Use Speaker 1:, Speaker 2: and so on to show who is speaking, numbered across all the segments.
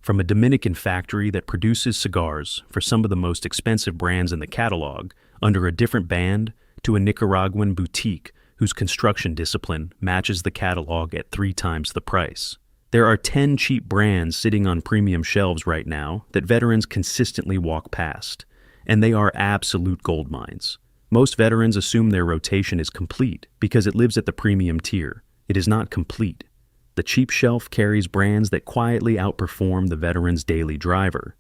Speaker 1: From a Dominican factory that produces cigars for some of the most expensive brands in the catalog under a different band, to a Nicaraguan boutique whose construction discipline matches the catalog at 3 times the price. There are 10 cheap brands sitting on premium shelves right now that veterans consistently walk past, and they are absolute gold mines. Most veterans assume their rotation is complete because it lives at the premium tier. It is not complete. The cheap shelf carries brands that quietly outperform the veteran's daily driver,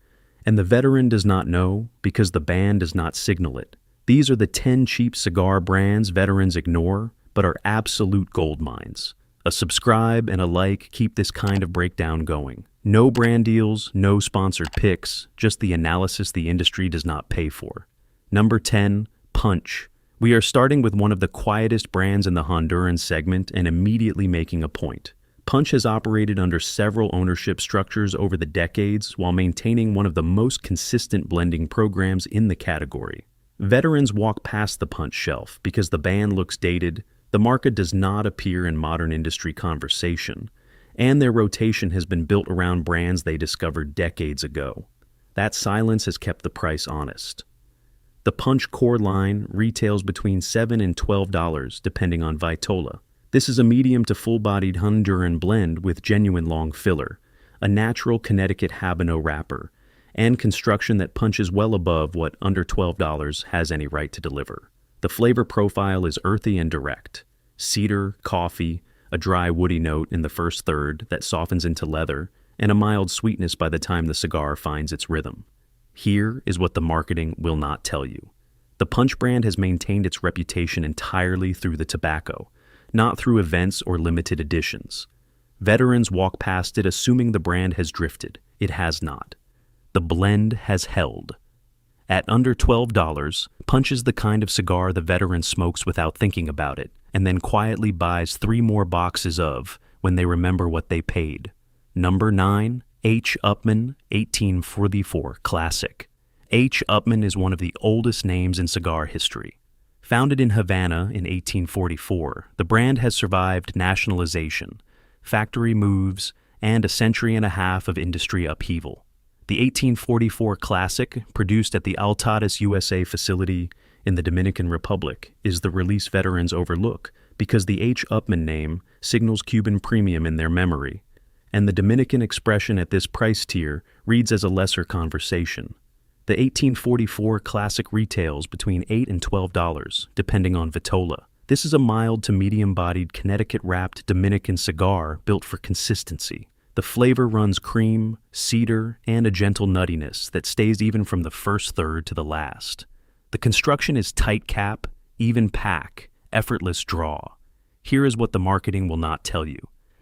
Speaker 1: and the veteran does not know because the band does not signal it. These are the 10 cheap cigar brands veterans ignore, but are absolute gold mines. A subscribe and a like keep this kind of breakdown going. No brand deals, no sponsored picks, just the analysis the industry does not pay for. Number 10, Punch. We are starting with one of the quietest brands in the Honduran segment and immediately making a point. Punch has operated under several ownership structures over the decades while maintaining one of the most consistent blending programs in the category. Veterans walk past the Punch shelf because the band looks dated, the market does not appear in modern industry conversation, and their rotation has been built around brands they discovered decades ago. That silence has kept the price honest. The Punch core line retails between $7 and $12 depending on Vitola. This is a medium to full-bodied Honduran blend with genuine long filler, a natural Connecticut Habano wrapper, and construction that punches well above what under $12 has any right to deliver. The flavor profile is earthy and direct. Cedar, coffee, a dry woody note in the first third that softens into leather, and a mild sweetness by the time the cigar finds its rhythm. Here is what the marketing will not tell you. The Punch brand has maintained its reputation entirely through the tobacco, not through events or limited editions. Veterans walk past it assuming the brand has drifted. It has not. The blend has held. At under $12, Punch is the kind of cigar the veteran smokes without thinking about it, and then quietly buys 3 more boxes of when they remember what they paid. Number 9, H. Upmann 1844 Classic. H. Upmann is one of the oldest names in cigar history. Founded in Havana in 1844, the brand has survived nationalization, factory moves, and a century and a half of industry upheaval. The 1844 Classic, produced at the Altadas USA facility in the Dominican Republic, is the release veterans overlook because the H. Upmann name signals Cuban premium in their memory, and the Dominican expression at this price tier reads as a lesser conversation. The 1844 Classic retails between $8 and $12, depending on Vitola. This is a mild to medium-bodied Connecticut-wrapped Dominican cigar built for consistency. The flavor runs cream, cedar, and a gentle nuttiness that stays even from the first third to the last. The construction is tight cap, even pack, effortless draw. Here is what the marketing will not tell you.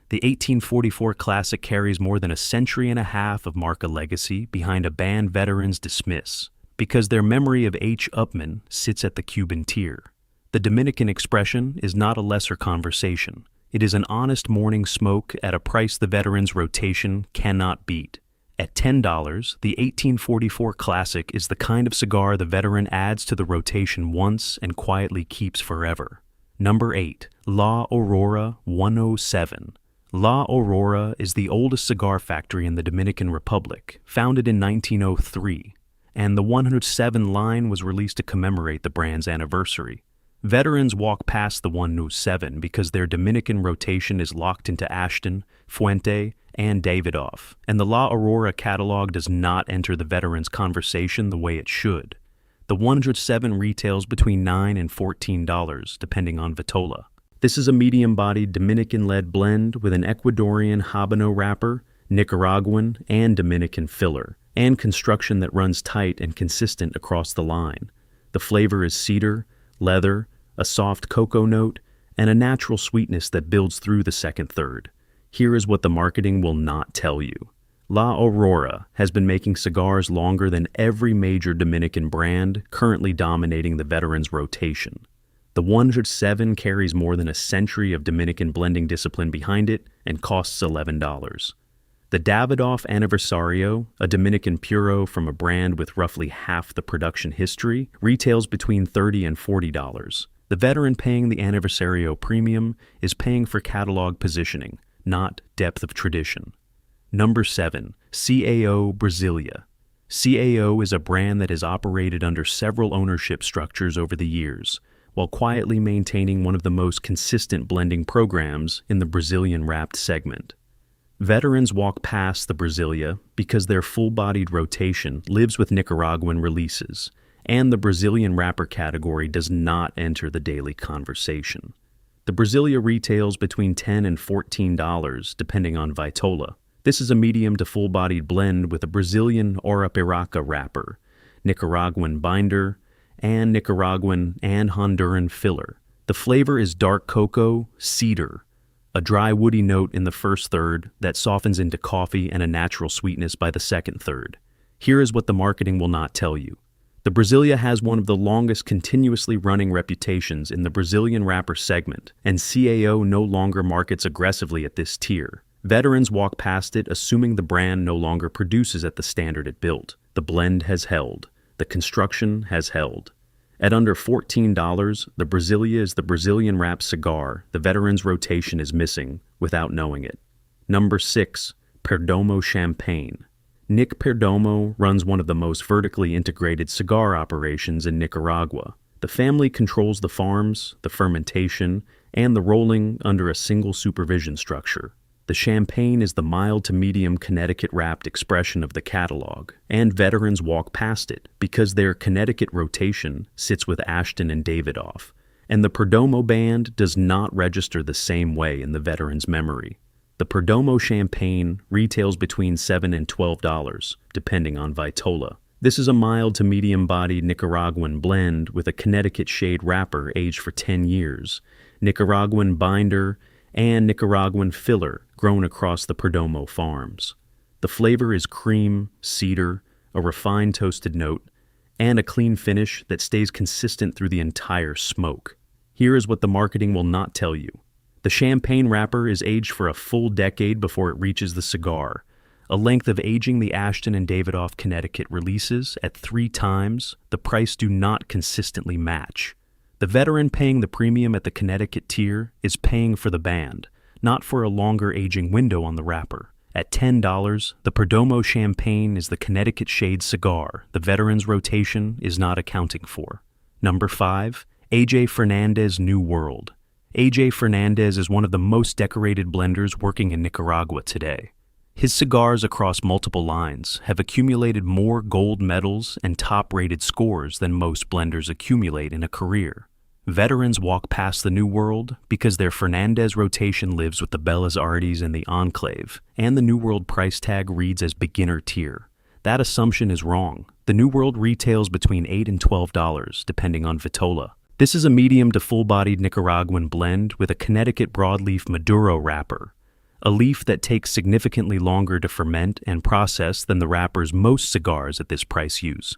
Speaker 1: The 1844 Classic carries more than a century and a half of marca legacy behind a band veterans dismiss, because their memory of H. Upmann sits at the Cuban tier. The Dominican expression is not a lesser conversation. It is an honest morning smoke at a price the veterans' rotation cannot beat. At $10, the 1844 Classic is the kind of cigar the veteran adds to the rotation once and quietly keeps forever. Number 8, La Aurora 107. La Aurora is the oldest cigar factory in the Dominican Republic, founded in 1903, and the 107 line was released to commemorate the brand's anniversary. Veterans walk past the 107 because their Dominican rotation is locked into Ashton, Fuente, and Davidoff, and the La Aurora catalog does not enter the veterans' conversation the way it should. The 107 retails between $9 and $14, depending on Vitola. This is a medium-bodied Dominican-led blend with an Ecuadorian Habano wrapper, Nicaraguan, and Dominican filler, and construction that runs tight and consistent across the line. The flavor is cedar, leather, a soft cocoa note, and a natural sweetness that builds through the second third. Here is what the marketing will not tell you. La Aurora has been making cigars longer than every major Dominican brand currently dominating the veterans' rotation. The 107 carries more than a century of Dominican blending discipline behind it and costs $11. The Davidoff Aniversario, a Dominican Puro from a brand with roughly half the production history, retails between $30 and $40. The veteran paying the Aniversario premium is paying for catalog positioning, not depth of tradition. Number 7. CAO Brasilia. CAO is a brand that has operated under several ownership structures over the years, while quietly maintaining one of the most consistent blending programs in the Brazilian wrapped segment. Veterans walk past the Brasilia because their full-bodied rotation lives with Nicaraguan releases, and the Brazilian wrapper category does not enter the daily conversation. The Brasilia retails between $10 and $14, depending on Vitola. This is a medium to full-bodied blend with a Brazilian Arapiraca wrapper, Nicaraguan binder, and Nicaraguan and Honduran filler. The flavor is dark cocoa, cedar, a dry woody note in the first third that softens into coffee and a natural sweetness by the second third. Here is what the marketing will not tell you. The Brasilia has one of the longest continuously running reputations in the Brazilian wrapper segment, and CAO no longer markets aggressively at this tier. Veterans walk past it assuming the brand no longer produces at the standard it built. The blend has held. The construction has held. At under $14, the Brasilia is the Brazilian wrapped cigar the veterans' rotation is missing without knowing it. Number 6. Perdomo Champagne. Nic Perdomo runs one of the most vertically integrated cigar operations in Nicaragua. The family controls the farms, the fermentation, and the rolling under a single supervision structure. The champagne is the mild to medium Connecticut-wrapped expression of the catalog, and veterans walk past it because their Connecticut rotation sits with Ashton and Davidoff, and the Perdomo band does not register the same way in the veteran's memory. The Perdomo champagne retails between $7 and $12, depending on Vitola. This is a mild to medium-bodied Nicaraguan blend with a Connecticut shade wrapper aged for 10 years, Nicaraguan binder, and Nicaraguan filler grown across the Perdomo farms. The flavor is cream, cedar, a refined toasted note, and a clean finish that stays consistent through the entire smoke. Here is what the marketing will not tell you. The champagne wrapper is aged for a full decade before it reaches the cigar, a length of aging the Ashton and Davidoff Connecticut releases at 3 times. The price do not consistently match. The veteran paying the premium at the Connecticut tier is paying for the band, not for a longer aging window on the wrapper. At $10, the Perdomo champagne is the Connecticut shade cigar the veteran's rotation is not accounting for. Number 5. AJ Fernandez New World. AJ Fernandez is one of the most decorated blenders working in Nicaragua today. His cigars across multiple lines have accumulated more gold medals and top-rated scores than most blenders accumulate in a career. Veterans walk past the New World because their Fernandez rotation lives with the Bellas Artes and the Enclave, and the New World price tag reads as beginner tier. That assumption is wrong. The New World retails between $8 and $12, depending on Vitola. This is a medium to full-bodied Nicaraguan blend with a Connecticut broadleaf Maduro wrapper, a leaf that takes significantly longer to ferment and process than the wrappers most cigars at this price use,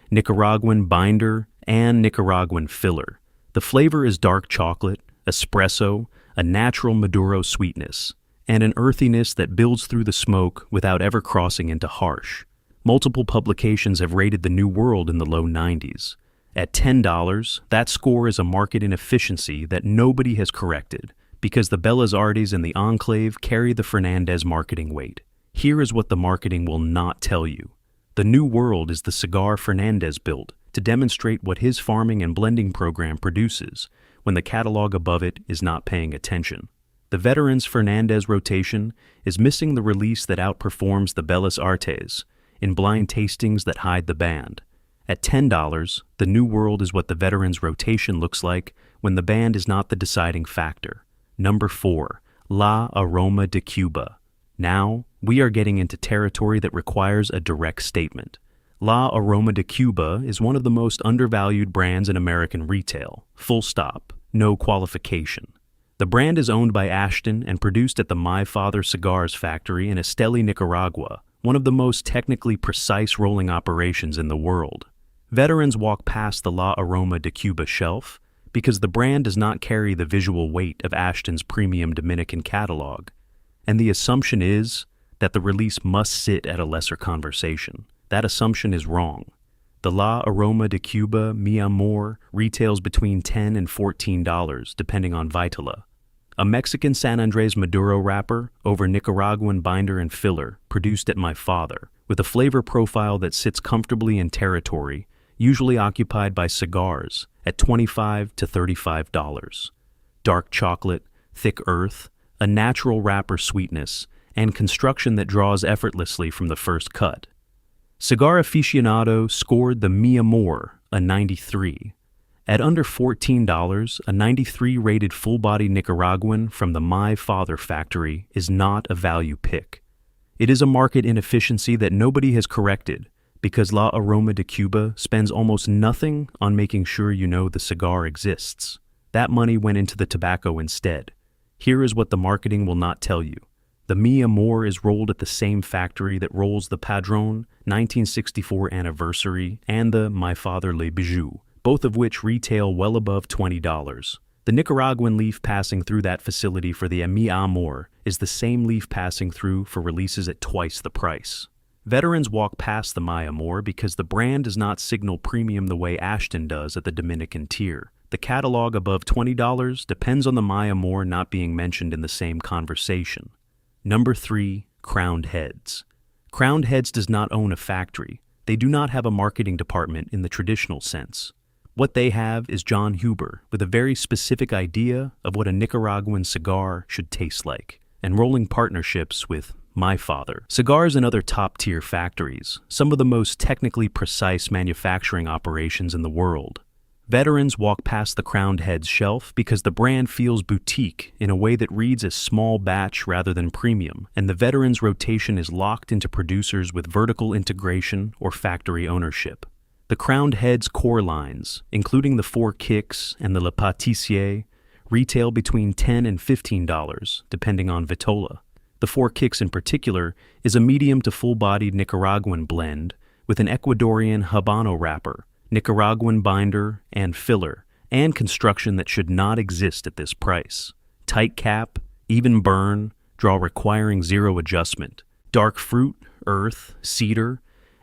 Speaker 1: Nicaraguan binder, and Nicaraguan filler. The flavor is dark chocolate, espresso, a natural Maduro sweetness, and an earthiness that builds through the smoke without ever crossing into harsh. Multiple publications have rated the New World in the low 90s. At $10, that score is a market inefficiency that nobody has corrected because the Bellas Artes and the Enclave carry the Fernandez marketing weight. Here is what the marketing will not tell you. The New World is the cigar Fernandez built to demonstrate what his farming and blending program produces when the catalog above it is not paying attention. The veteran's Fernandez rotation is missing the release that outperforms the Bellas Artes in blind tastings that hide the band. At $10, the New World is what the veteran's rotation looks like when the band is not the deciding factor. Number 4. La Aroma de Cuba. Now, we are getting into territory that requires a direct statement. La Aroma de Cuba is one of the most undervalued brands in American retail. Full stop. No qualification. The brand is owned by Ashton and produced at the My Father Cigars factory in Esteli, Nicaragua, one of the most technically precise rolling operations in the world. Veterans walk past the La Aroma de Cuba shelf because the brand does not carry the visual weight of Ashton's premium Dominican catalog, and the assumption is that the release must sit at a lesser conversation. That assumption is wrong. The La Aroma de Cuba Mi Amor retails between $10 and $14, depending on Vitola. a Mexican San Andres Maduro wrapper over Nicaraguan binder and filler produced at my father, with a flavor profile that sits comfortably in territory, usually occupied by cigars, at $25 to $35. Dark chocolate, thick earth, a natural wrapper sweetness, and construction that draws effortlessly from the first cut. Cigar Aficionado scored the Mi Amor a 93. At under $14, a 93 rated full-body Nicaraguan from the My Father factory is not a value pick. It is a market inefficiency that nobody has corrected because La Aroma de Cuba spends almost nothing on making sure you know the cigar exists. That money went into the tobacco instead. Here is what the marketing will not tell you. The Mi Amor is rolled at the same factory that rolls the Padron 1964 anniversary and the My Father Le Bijou, both of which retail well above $20. The Nicaraguan leaf passing through that facility for the Mi Amor is the same leaf passing through for releases at twice the price. Veterans walk past the Mi Amor because the brand does not signal premium the way Ashton does at the Dominican tier. The catalog above $20 depends on the Mi Amor not being mentioned in the same conversation. Number 3, Crowned Heads. Crowned Heads does not own a factory. They do not have a marketing department in the traditional sense. What they have is John Huber with a very specific idea of what a Nicaraguan cigar should taste like, and rolling partnerships with My Father. Cigars and other top-tier factories, some of the most technically precise manufacturing operations in the world. Veterans walk past the Crowned Heads shelf because the brand feels boutique in a way that reads as small batch rather than premium, and the Veterans rotation is locked into producers with vertical integration or factory ownership. The Crowned Heads core lines, including the 4 Kicks and the Le Pâtissier, retail between $10 and $15, depending on Vitola. The 4 Kicks in particular is a medium to full-bodied Nicaraguan blend with an Ecuadorian Habano wrapper, Nicaraguan binder and filler, and construction that should not exist at this price. Tight cap, even burn, draw requiring zero adjustment, dark fruit, earth, cedar,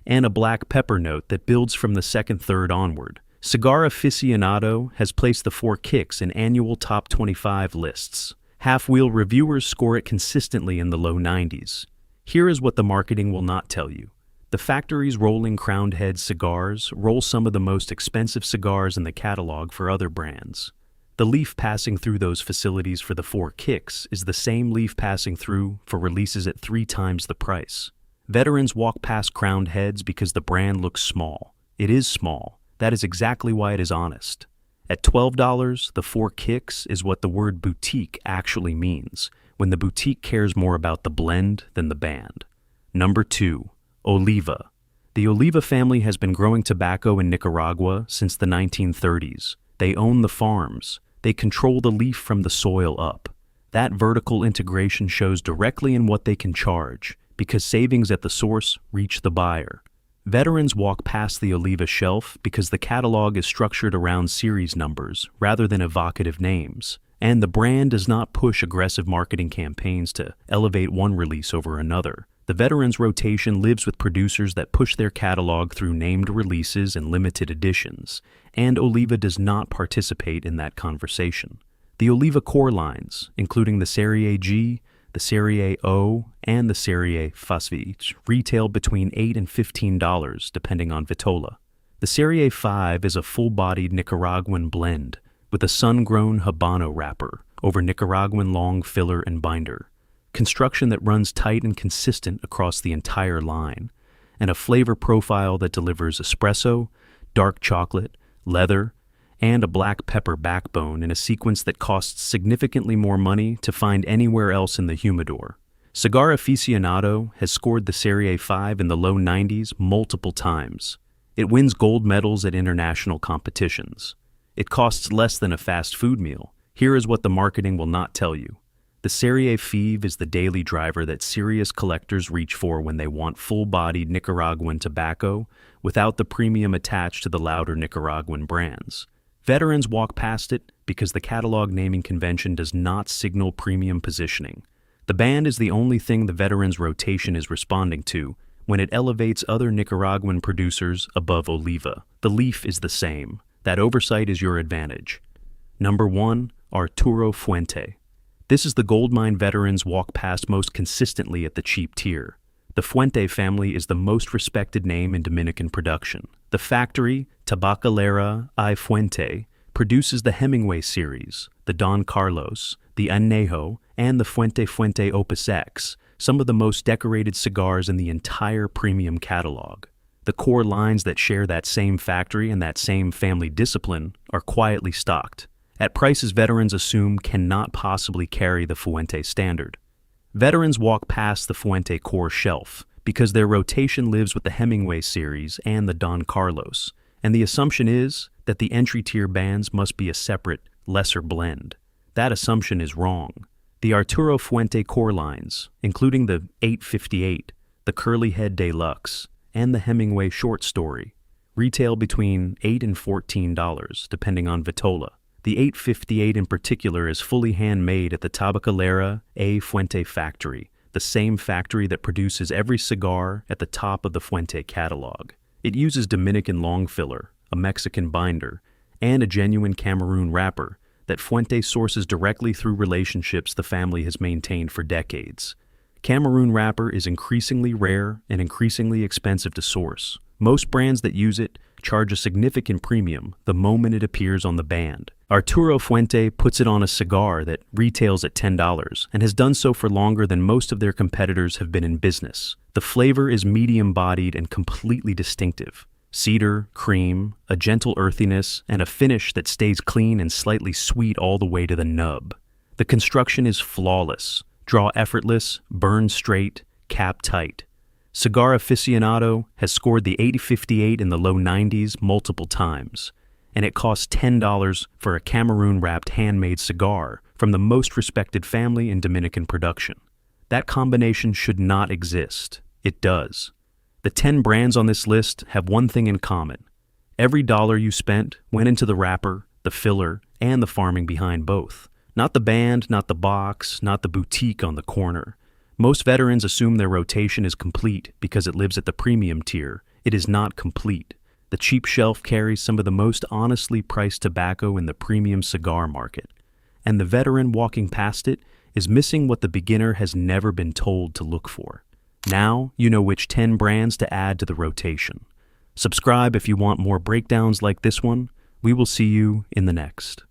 Speaker 1: and a black pepper note that builds from the second third onward. Cigar Aficionado has placed the 4 Kicks in annual top 25 lists. Half-wheel reviewers score it consistently in the low 90s. Here is what the marketing will not tell you. The factory's rolling Crowned Head cigars roll some of the most expensive cigars in the catalog for other brands. The leaf passing through those facilities for the 4 Kicks is the same leaf passing through for releases at 3 times the price. Veterans walk past Crowned Heads because the brand looks small. It is small. That is exactly why it is honest. At $12, the 4 Kicks is what the word boutique actually means, when the boutique cares more about the blend than the band. Number 2. Oliva. The Oliva family has been growing tobacco in Nicaragua since the 1930s. They own the farms. They control the leaf from the soil up. That vertical integration shows directly in what they can charge, because savings at the source reach the buyer. Veterans walk past the Oliva shelf because the catalog is structured around series numbers rather than evocative names, and the brand does not push aggressive marketing campaigns to elevate one release over another. The Veterans rotation lives with producers that push their catalog through named releases and limited editions, and Oliva does not participate in that conversation. The Oliva core lines, including the Serie G, the Serie O, and the Serie Fasvich, retail between $8 and $15 depending on Vitola. The Serie 5 is a full-bodied Nicaraguan blend with a sun-grown Habano wrapper over Nicaraguan long filler and binder. Construction that runs tight and consistent across the entire line, and a flavor profile that delivers espresso, dark chocolate, leather, and a black pepper backbone in a sequence that costs significantly more money to find anywhere else in the humidor. Cigar Aficionado has scored the Serie 5 in the low 90s multiple times. It wins gold medals at international competitions. It costs less than a fast food meal. Here is what the marketing will not tell you. The Serie Five is the daily driver that serious collectors reach for when they want full-bodied Nicaraguan tobacco without the premium attached to the louder Nicaraguan brands. Veterans walk past it because the catalog naming convention does not signal premium positioning. The band is the only thing the Veterans rotation is responding to when it elevates other Nicaraguan producers above Oliva. The leaf is the same. That oversight is your advantage. Number 1, Arturo Fuente. This is the Goldmine veterans walk past most consistently at the cheap tier. The Fuente family is the most respected name in Dominican production. The factory, Tabacalera y Fuente, produces the Hemingway series, the Don Carlos, the Añejo, and the Fuente Fuente Opus X, some of the most decorated cigars in the entire premium catalog. The core lines that share that same factory and that same family discipline are quietly stocked, at prices veterans assume cannot possibly carry the Fuente standard. Veterans walk past the Fuente core shelf because their rotation lives with the Hemingway series and the Don Carlos, and the assumption is that the entry-tier bands must be a separate, lesser blend. That assumption is wrong. The Arturo Fuente core lines, including the 858, the Curly Head Deluxe, and the Hemingway Short Story, retail between $8 and $14, depending on Vitola. The 858 in particular is fully handmade at the Tabacalera A Fuente factory, the same factory that produces every cigar at the top of the Fuente catalog. It uses Dominican long filler, a Mexican binder, and a genuine Cameroon wrapper that Fuente sources directly through relationships the family has maintained for decades. Cameroon wrapper is increasingly rare and increasingly expensive to source. Most brands that use it charge a significant premium the moment it appears on the band. Arturo Fuente puts it on a cigar that retails at $10 and has done so for longer than most of their competitors have been in business. The flavor is medium-bodied and completely distinctive. Cedar, cream, a gentle earthiness, and a finish that stays clean and slightly sweet all the way to the nub. The construction is flawless. Draw effortless, burn straight, cap tight. Cigar Aficionado has scored the 858 in the low 90s multiple times, and it costs $10 for a Cameroon-wrapped handmade cigar from the most respected family in Dominican production. That combination should not exist. It does. The 10 brands on this list have one thing in common. Every dollar you spent went into the wrapper, the filler, and the farming behind both. Not the band, not the box, not the boutique on the corner. Most veterans assume their rotation is complete because it lives at the premium tier. It is not complete. The cheap shelf carries some of the most honestly priced tobacco in the premium cigar market, and the veteran walking past it is missing what the beginner has never been told to look for. Now you know which 10 brands to add to the rotation. Subscribe if you want more breakdowns like this one. We will see you in the next.